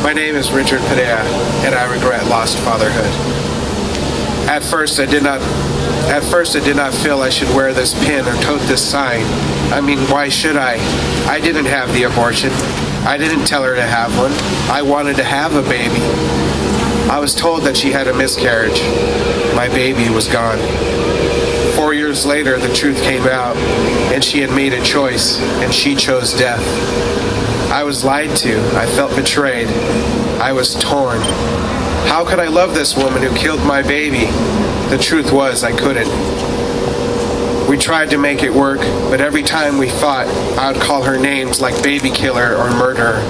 My name is Richard Padilla, and I regret lost fatherhood. At first, I did not feel I should wear this pin or tote this sign. I mean, why should I? I didn't have the abortion. I didn't tell her to have one. I wanted to have a baby. I was told that she had a miscarriage. My baby was gone. 4 years later, the truth came out, and she had made a choice, and she chose death. I was lied to. I felt betrayed. I was torn. How could I love this woman who killed my baby? The truth was, I couldn't. We tried to make it work, but every time we fought, I would call her names like baby killer or murderer.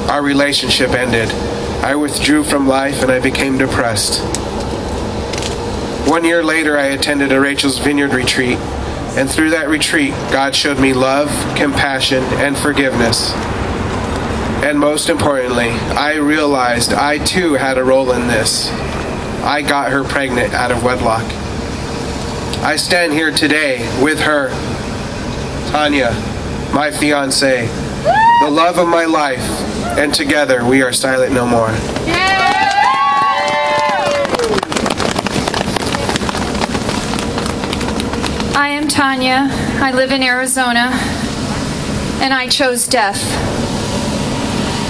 Our relationship ended. I withdrew from life and I became depressed. 1 year later, I attended a Rachel's Vineyard retreat, and through that retreat, God showed me love, compassion, and forgiveness. And most importantly, I realized I too had a role in this. I got her pregnant out of wedlock. I stand here today with her, Tanya, my fiancée, the love of my life, and together we are silent no more. I am Tanya. I live in Arizona, and I chose death.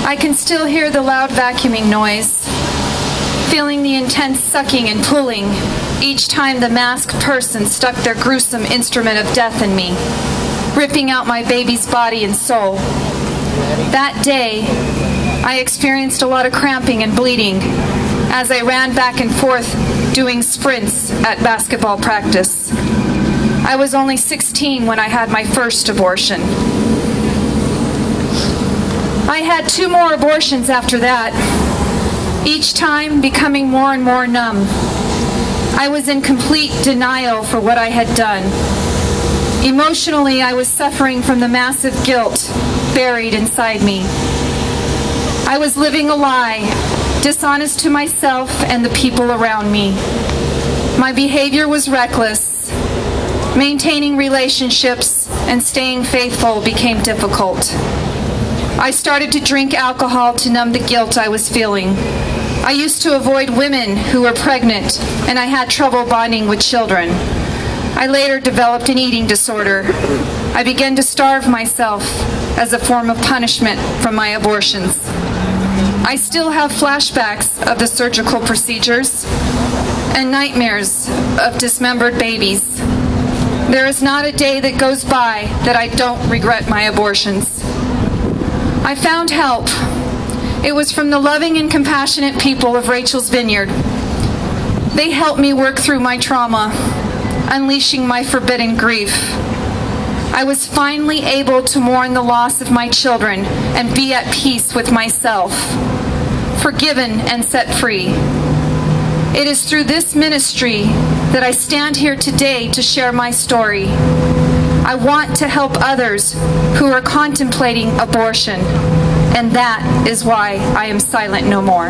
I can still hear the loud vacuuming noise, feeling the intense sucking and pulling each time the masked person stuck their gruesome instrument of death in me, ripping out my baby's body and soul. That day, I experienced a lot of cramping and bleeding as I ran back and forth doing sprints at basketball practice. I was only 16 when I had my first abortion. I had 2 more abortions after that, each time becoming more and more numb. I was in complete denial for what I had done. Emotionally, I was suffering from the massive guilt buried inside me. I was living a lie, dishonest to myself and the people around me. My behavior was reckless. Maintaining relationships and staying faithful became difficult. I started to drink alcohol to numb the guilt I was feeling. I used to avoid women who were pregnant, and I had trouble bonding with children. I later developed an eating disorder. I began to starve myself as a form of punishment from my abortions. I still have flashbacks of the surgical procedures and nightmares of dismembered babies. There is not a day that goes by that I don't regret my abortions. I found help. It was from the loving and compassionate people of Rachel's Vineyard. They helped me work through my trauma, unleashing my forbidden grief. I was finally able to mourn the loss of my children and be at peace with myself, forgiven and set free. It is through this ministry that I stand here today to share my story. I want to help others who are contemplating abortion, and that is why I am silent no more.